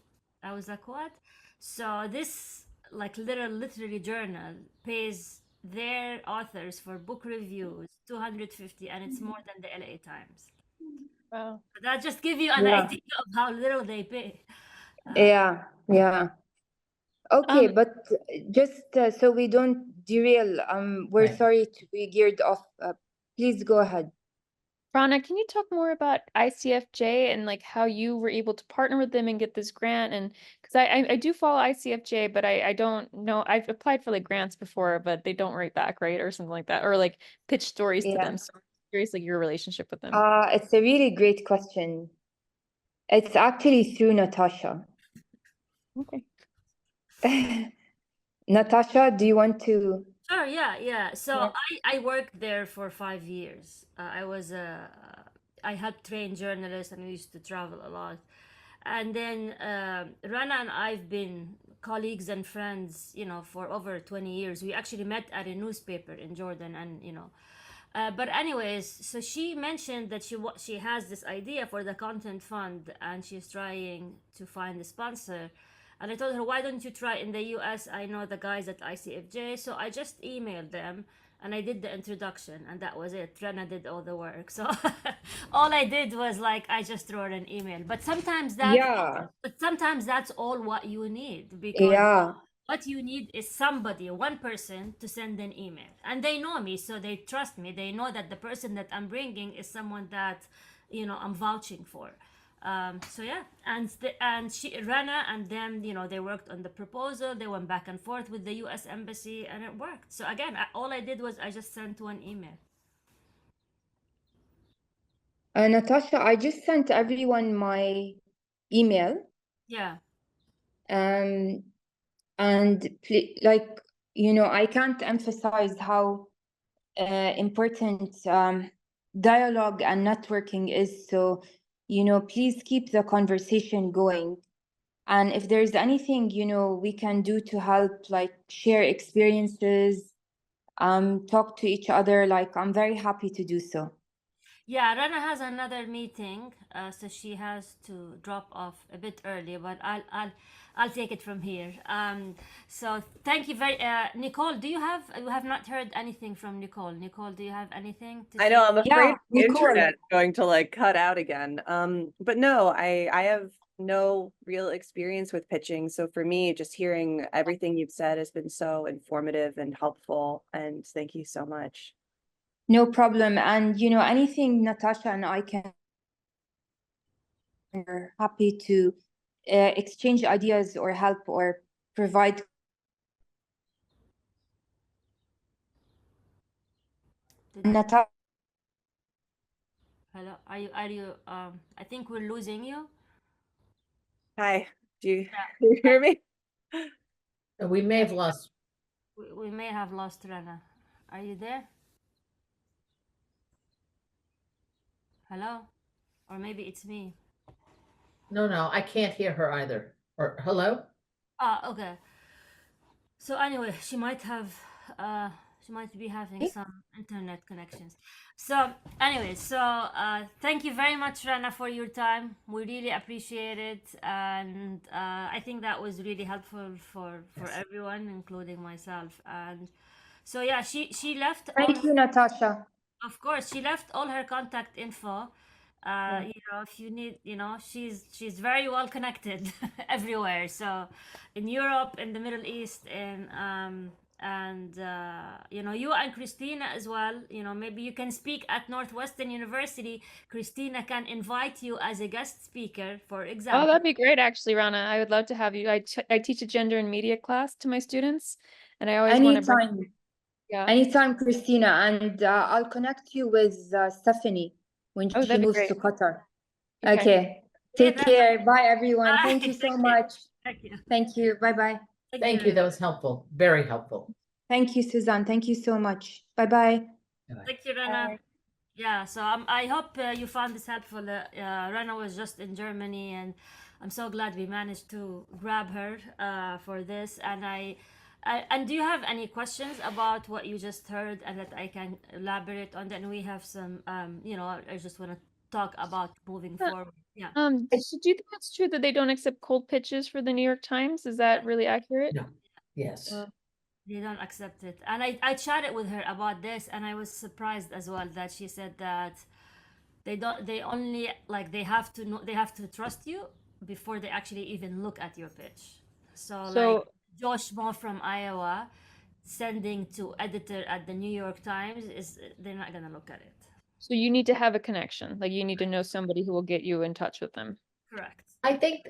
I was like, "What?" So this like literary journal pays their authors for book reviews 250, and it's more than the LA Times. Wow. That just give you an Yeah, idea of how little they pay. yeah, yeah. Okay, Um, but just so we don't derail, we're Right. sorry to be geared off. Please go ahead. Rana, can you talk more about ICFJ and like how you were able to partner with them and get this grant? And because I do follow ICFJ, but I don't know. I've applied for like grants before, but they don't write back, right? Or something like that, or like pitch stories to Yeah, them. So I'm curious, like your relationship with them. it's a really great question. It's actually through Natasha. Okay. Natasha, do you want to? Sure, yeah, yeah. So Yeah. I worked there for 5 years. I helped train journalists, and we used to travel a lot. And then Rana and I've been colleagues and friends, for over 20 years. We actually met at a newspaper in Jordan, and but anyways, so she mentioned that she has this idea for the content fund, and she's trying to find a sponsor. And I told her, why don't you try in the US? I know the guys at ICFJ. So I just emailed them and I did the introduction, and that was it. Rena did all the work. So all I did was like I just wrote an email. Yeah, But sometimes that's all what you need, because yeah. what you need is somebody, one person, to send an email, and they know me, so they trust me. They know that the person that I'm bringing is someone that I'm vouching for. So yeah, and she, Rana, and them, they worked on the proposal. They went back and forth with the U.S. embassy, and it worked. So again, all I did was I just sent one email. Natasha, I just sent everyone my email. Yeah. Um, and like, I can't emphasize how important dialogue and networking is. So, please keep the conversation going. And if there's anything, we can do to help, like share experiences, talk to each other, like I'm very happy to do so. Yeah, Rana has another meeting, so she has to drop off a bit early. But I'll take it from here. So thank you very, Nicole. You have not heard anything from Nicole? Nicole, do you have anything to I say? know, I'm Yeah, afraid Nicole. internet's going to like cut out again. But no, I have no real experience with pitching. So for me, just hearing everything you've said has been so informative and helpful. And thank you so much. No problem. And anything Natasha and I can, are happy to exchange ideas or help or provide. Did we? Natasha, Hello, are you? I think we're losing you. Hi, do you Yeah, do you hear me? We may have lost. we may have lost Rana. Are you there? Hello, or maybe it's me. No, I can't hear her either. Or hello? Ah, okay. So anyway, uh she might be having some internet connections. So anyway, thank you very much, Rana, for your time. We really appreciate it, and I think that was really helpful for Yes. everyone, including myself. And so yeah, she left all. thank you, Natasha. Of course, she left all her contact info. Yeah. If you need, she's very well connected everywhere. So, in Europe, in the Middle East, in and you and Christina as well. Maybe you can speak at Northwestern University. Christina can invite you as a guest speaker, for Oh, example. that'd be great, actually, Rana. I would love to have you. I teach a gender and media class to my students, and I always want to bring. Anytime, Yeah. anytime, Christina, and I'll connect you with Stephanie when Oh, she that'd be moves great. to Qatar. Okay. Okay, Okay, take that's care. Bye, everyone. bye. Thank you so Thank you. much. Thank you. Thank you. Bye bye. Thank you. That was helpful. Very helpful. Thank you, Suzanne. Thank you so much. Bye bye. Bye-bye. Thank you, Rana. Yeah, so I hope you found this helpful. Rana was just in Germany, and I'm so glad we managed to grab her for this. And do you have any questions about what you just heard, and that I can elaborate on? Then we have some, I just want to talk about moving Uh, forward. Yeah. So do you think it's true that they don't accept cold pitches for the New York Times? Is that really accurate? No, yes. They don't accept it. And I chatted with her about this, and I was surprised as well that she said that they only, like, they have to know, they have to trust you before they actually even look at your pitch. So like Josh Mo from Iowa sending to editor at the New York Times, is they're not gonna look at it. So you need to have a connection. Like you need to know somebody who will get you in touch with them. Correct. I think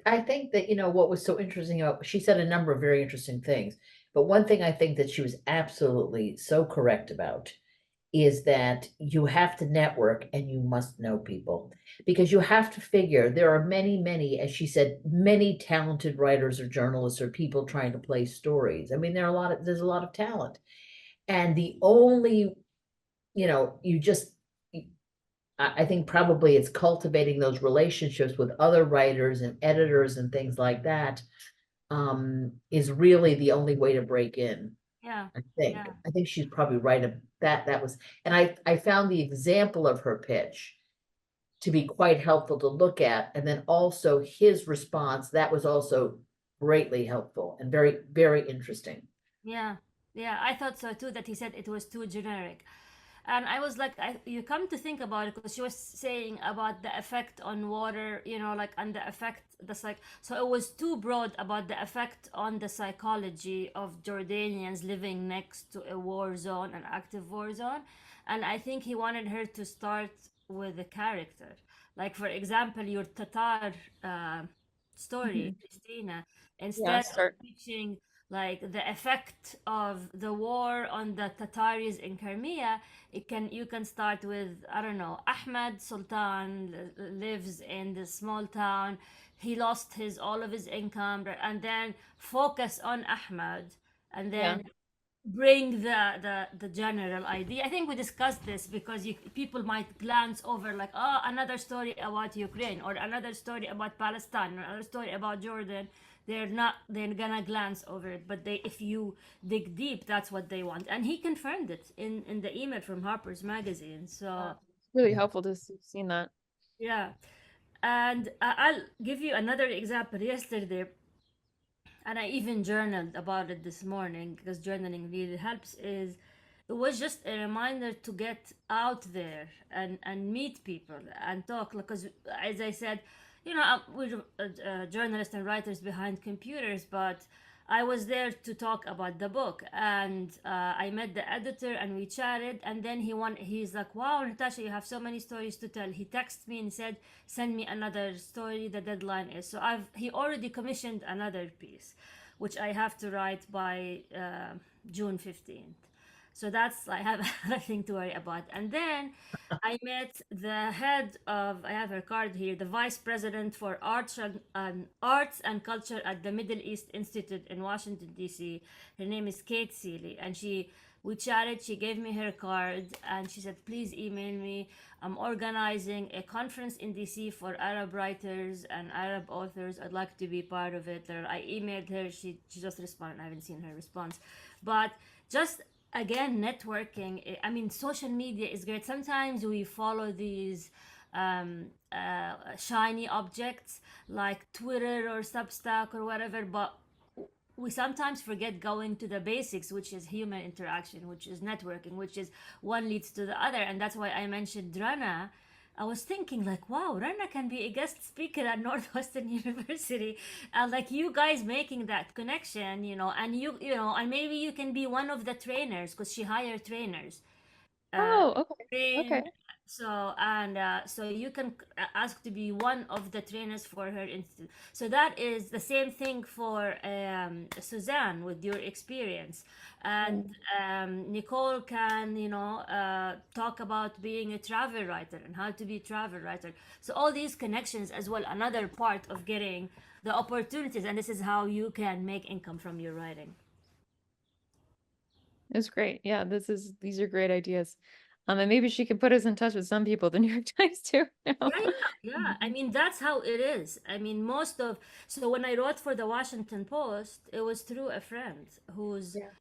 that, what was so interesting about, she said a number of very interesting things, but one thing I think that she was absolutely so correct about is that you have to network and you must know people, because you have to figure there are many, as she said, many talented writers or journalists or people trying to play stories. I mean, there's a lot of talent. And the only, you just, I think probably it's cultivating those relationships with other writers and editors and things like that, is really the only way to break in. Yeah. I think she's probably right of that. That was, and I found the example of her pitch to be quite helpful to look at. And then also his response, that was also greatly helpful and very, very interesting. Yeah. I thought so too, that he said it was too generic. And I was like, you come to think about it, because she was saying about the effect on water, like, and the effect, so it was too broad about the effect on the psychology of Jordanians living next to a war zone, an active war zone. And I think he wanted her to start with a character. Like, for example, your Tatar story, Christina, instead of Start. teaching like the effect of the war on the Tataris in Crimea, you can start with, I don't know, Ahmed Sultan lives in this small town. He lost his all of his income, and then focus on Ahmed, and then bring the general idea. I think we discussed this, because people might glance over, like, oh, another story about Ukraine, or another story about Palestine, or another story about Jordan. They're gonna glance over it, but if you dig deep, that's what they want. And he confirmed it in the email from Harper's Magazine. So It's really helpful to see that. yeah. And I'll give you another example. Yesterday, and I even journaled about it this morning, because journaling really helps, is it was just a reminder to get out there and meet people and talk, because, as I said, we're journalists and writers behind computers, but I was there to talk about the book, and I met the editor and we chatted, and then he's like, wow, Natasha, you have so many stories to tell. He texted me and said, send me another story, the deadline is, so he already commissioned another piece, which I have to write by June 15th. So I have nothing to worry about. And then I met the head of, I have her card here, the vice president for arts and culture at the Middle East Institute in Washington, D.C. Her name is Kate Seeley. And we chatted, she gave me her card, and she said, please email me. I'm organizing a conference in DC for Arab writers and Arab authors. I'd like to be part of it. I emailed her, she just responded. I haven't seen her response. But just, again, networking. I mean, social media is great. Sometimes we follow these shiny objects like Twitter or Substack or whatever, but we sometimes forget going to the basics, which is human interaction, which is networking, which is one leads to the other. And that's why I mentioned Rana, I was thinking like, wow, Rana can be a guest speaker at Northwestern University, and like you guys making that connection, and and maybe you can be one of the trainers because she hired trainers. uh, Oh, okay. Okay. train. So you can ask to be one of the trainers for her institute. So that is the same thing for Suzanne with your experience, and Nicole can talk about being a travel writer and how to be a travel writer. So all these connections as well, another part of getting the opportunities, and this is how you can make income from your writing. It's great. Yeah, these are great ideas. And maybe she could put us in touch with some people at the New York Times too. No. Yeah, yeah. I mean, that's how it is. I mean, so when I wrote for the Washington Post, it was through a friend Yeah.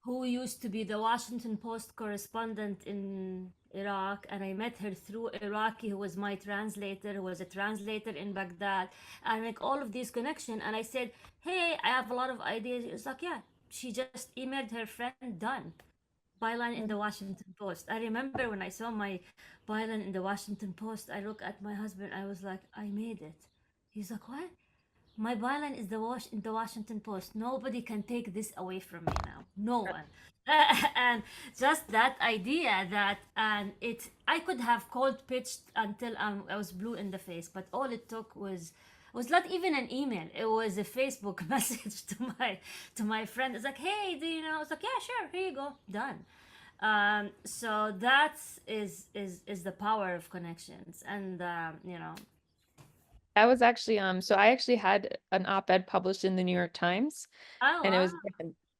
who used to be the Washington Post correspondent in Iraq, and I met her through Iraqi who was my translator, who was a translator in Baghdad, and like all of these connections. And I said, "Hey, I have a lot of ideas." It's like, yeah, she just emailed her friend, done. Byline in the Washington Post. I remember when I saw my byline in the Washington Post, I looked at my husband. I was like, I made it. He's like, what? My byline is in the Washington Post. Nobody can take this away from me now. No one. And just that idea that, and I could have cold pitched until I was blue in the face, but all it took was not even an email. It was a Facebook message to my friend. It's like, hey, do you know? It's like, yeah, sure, here you go, done. So that is the power of connections, and That was actually so I actually had an op-ed published in the New York Times, oh and wow,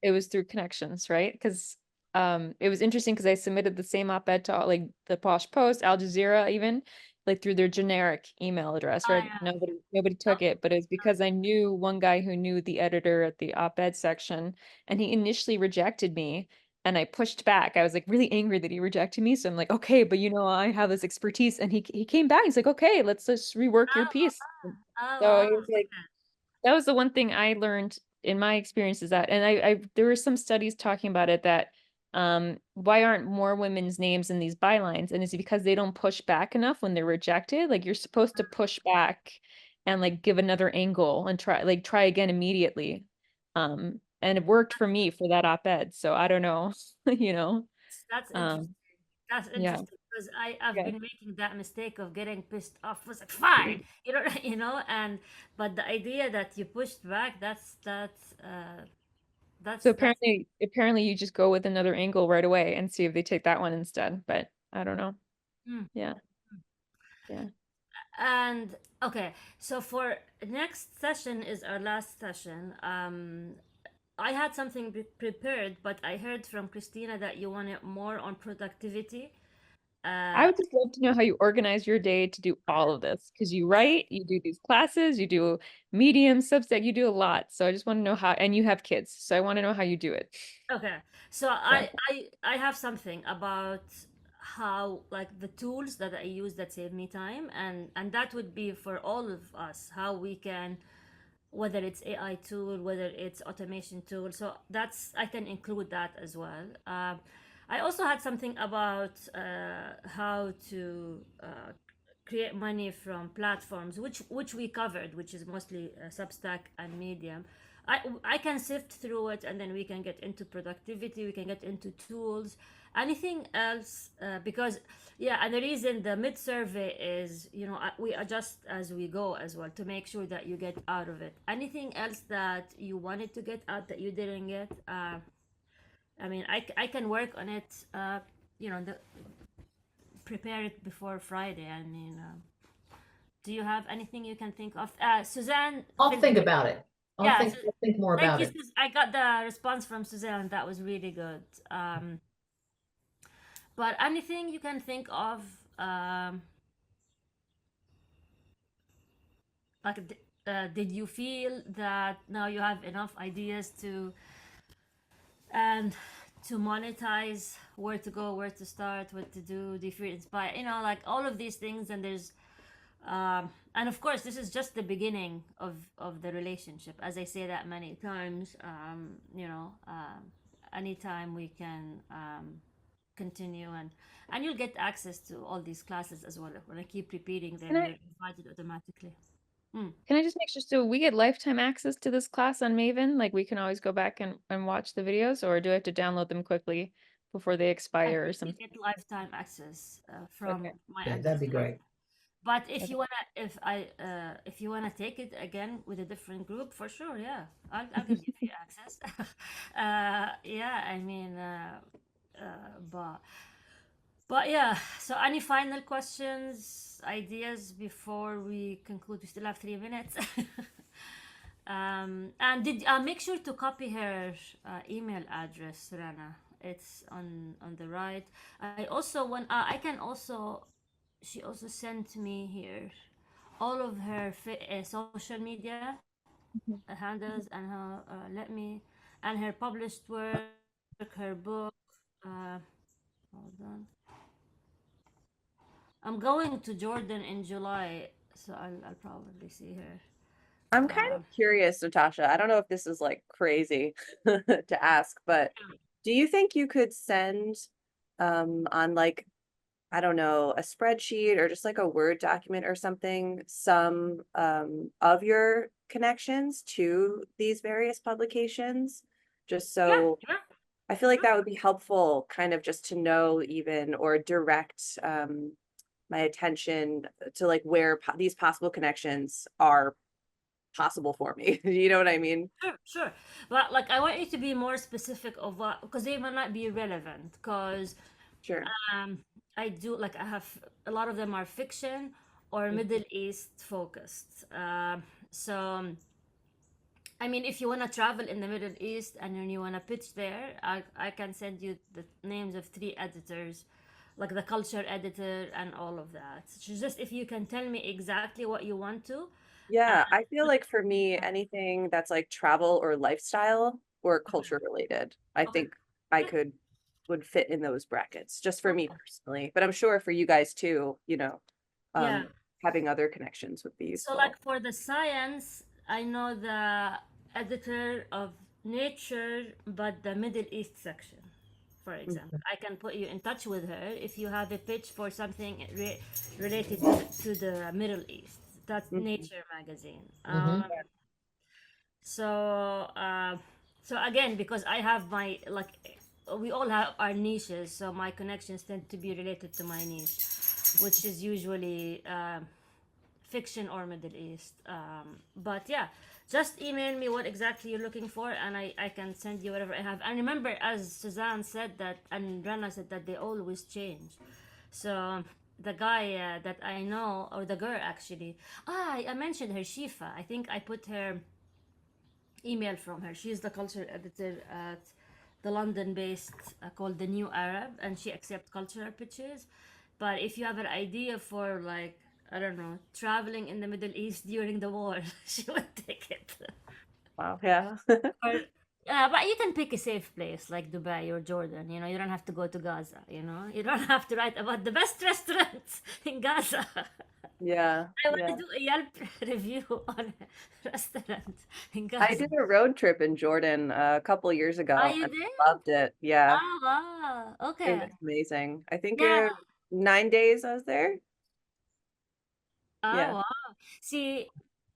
it was through connections, right? Because it was interesting because I submitted the same op-ed to like the Posh Post, Al Jazeera, even like through their generic email address, oh right? yeah, Nobody oh, took it, but it was because I knew one guy who knew the editor at the op-ed section, and he initially rejected me. And I pushed back. I was like really angry that he rejected me. So I'm like, okay, but I have this expertise. And he came back. He's like, okay, let's just rework your oh, piece. oh So wow, it was like that was the one thing I learned in my experience is that, and I there were some studies talking about it that why aren't more women's names in these bylines? And it's because they don't push back enough when they're rejected. Like you're supposed to push back and like give another angle and try again immediately. And it worked for me for that op-ed. So I don't know, you know. that's interesting. Um, That's yeah. interesting because I've Yeah. been making that mistake of getting pissed off. Was like fine, and but the idea that you pushed back, So that's apparently you just go with another angle right away and see if they take that one instead. But I don't know. mm. Yeah. Yeah. And okay. So for next session is our last session. I had something prepared, but I heard from Christina that you wanted more on productivity. I Uh, would just love to know how you organize your day to do all of this because you write, you do these classes, you do Medium, Substack, you do a lot. So I just want to know how, and you have kids. So I want to know how you do it. Okay, so Yeah. I have something about how like the tools that I use that save me time, and that would be for all of us how we can, whether it's AI tool, whether it's automation tool. So that's, I can include that as well. I also had something about how to create money from platforms, which we covered, which is mostly Substack and Medium. I can sift through it, and then we can get into productivity. We can get into tools. Anything else? Because yeah, and the reason the mid survey is, we adjust as we go as well to make sure that you get out of it. Anything else that you wanted to get out that you didn't get? I mean, I can work on it. The prepare it before Friday. I mean, do you have anything you can think of? Suzanne, I'll think about it. yeah, I'll think more thank about you. it. I got the response from Suzanne. That was really good. But anything you can think of, um, like, did you feel that now you have enough ideas and to monetize, where to go, where to start, what to do? Do you feel inspired? Like all of these things, and there's and of course this is just the beginning of the relationship, as I say that many times. Anytime we can continue, and you'll get access to all these classes as well. When I keep repeating them, Can I you're invited automatically. can I just make sure, so we get lifetime access to this class on Maven? Like we can always go back and watch the videos, or do I have to download them quickly before they I expire or think you something? get lifetime access from Okay. my Yeah, that'd be understanding. great. But if Okay. you wanna, if you wanna take it again with a different group, for sure, yeah, I'll give you free access. Yeah, I mean, but yeah. So, any final questions, ideas before we conclude? We still have 3 minutes. And did make sure to copy her email address, Rana. It's on the right. I also want. I can also. She also sent me here all of her social media Mhm. handles and her let me and her published work, her book. Uh, Hold on. I'm going to Jordan in July, so I'll probably see her. I'm kind of curious, Natasha. I don't know if this is like crazy to ask, but do you think you could send on like, I don't know, a spreadsheet or just like a Word document or something, some of your connections to these various publications? Just Yeah, so yeah, I feel like sure. that would be helpful, kind of just to know even or direct my attention to like where these possible connections are possible for me. You know what I mean? Sure, sure. But like, I want you to be more specific of what, because they might not be relevant. Because Sure. um, I do like I have a lot of them are fiction or Middle East focused. So I mean, if you want to travel in the Middle East and then you want to pitch there, I can send you the names of 3 editors, like the culture editor and all of that. So just if you can tell me exactly what you want to. Yeah, Uh, I feel like for me, anything that's like travel or lifestyle or okay. culture related, I Okay. think I Yeah. could would fit in those brackets just for me Okay. personally. But I'm sure for you guys too, you know, Yeah. having other connections would be So, useful. like for the science, I know the editor of Nature, but the Middle East section, for example. Mhm. I can put you in touch with her if you have a pitch for something related to the Middle East. That's Mhm. Nature magazine. Mhm. So, so again, because I have my like, we all have our niches, so my connections tend to be related to my niche, which is usually fiction or Middle East. But yeah, just email me what exactly you're looking for, and I can send you whatever I have. And remember, as Suzanne said that, and Rana said that they always change. So the guy that I know, or the girl actually, I mentioned her, Shifa. I think I put her email from her. She's the culture editor at the London-based called the New Arab, and she accepts cultural pitches. But if you have an idea for like, I don't know, traveling in the Middle East during the war, she would take it. Wow. Yeah. Or, but you can pick a safe place like Dubai or Jordan. You know, you don't have to go to Gaza. You know, you don't have to write about the best restaurants in Gaza. Yeah. I want to Yeah. do a Yelp review on a restaurant in I Gaza. did a road trip in Jordan a couple years Oh, ago you and did? loved it. Yeah. Oh, wow. It Okay. was amazing. I think Yeah. 9 days I was there. Oh, Yeah. wow. See,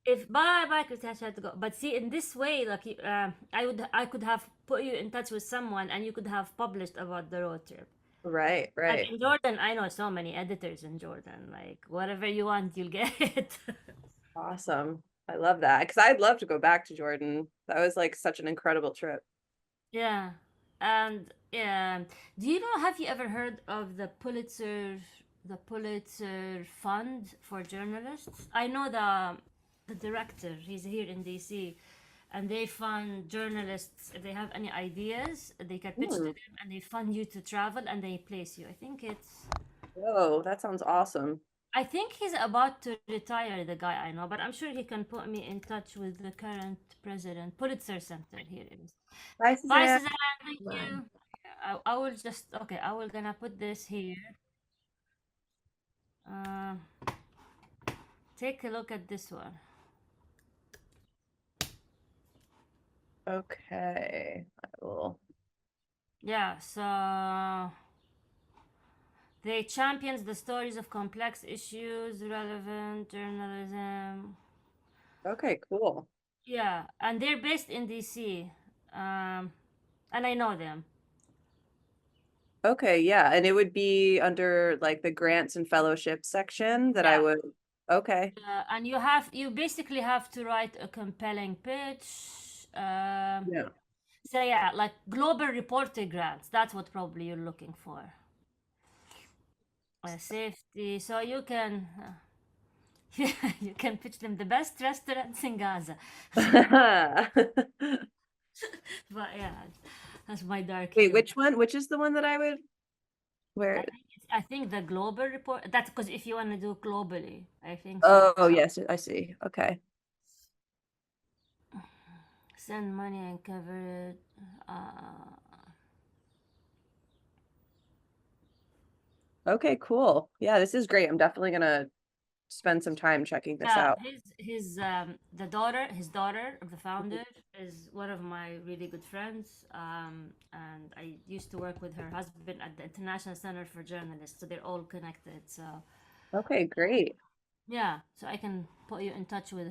if bye, Kritasha, I have to go. But see, in this way, like, I could have put you in touch with someone, and you could have published about the road trip. Right. Like Right. in Jordan, I know so many editors in Jordan. Like whatever you want, you'll get. Awesome. I love that because I'd love to go back to Jordan. That was like such an incredible trip. Yeah. And yeah, do you know? Have you ever heard of the Pulitzer Fund for journalists? I know the director. He's here in DC, and they fund journalists if they have any ideas. They can pitch to Hmm. them, and they fund you to travel, and they place you. I think it's. Whoa, that sounds awesome. I think he's about to retire, the guy I know, but I'm sure he can put me in touch with the current president. Pulitzer Center. Here it is. Bye, Bye, Suzanne. Suzanne. Thank Right. you. I will just okay. I will gonna put this here. Uh, Take a look at this one. Okay. I will. Yeah. So They champions the stories of complex issues, relevant journalism. Okay, cool. Yeah, and they're based in DC, and I know them. Okay, yeah, and it would be under like the grants and fellowships section that I Yeah. would, okay. And you basically have to write a compelling pitch. Yeah. So yeah, like global reporter grants. That's what probably you're looking for. Safety, so you can you can pitch them the best restaurants in Gaza. But yeah, that's my dark Wait, humor. which one? Which is the one that I would, where? I think the global report. That's because if you want to do globally, I think Oh, yes, I see. Okay. send money and cover it. Okay, cool. Yeah, this is great. I'm definitely gonna spend some time checking this Yeah, out. his daughter of the founder is one of my really good friends. And I used to work with her husband at the International Center for Journalists, so they're all connected. So Okay, great. yeah, so I can put you in touch with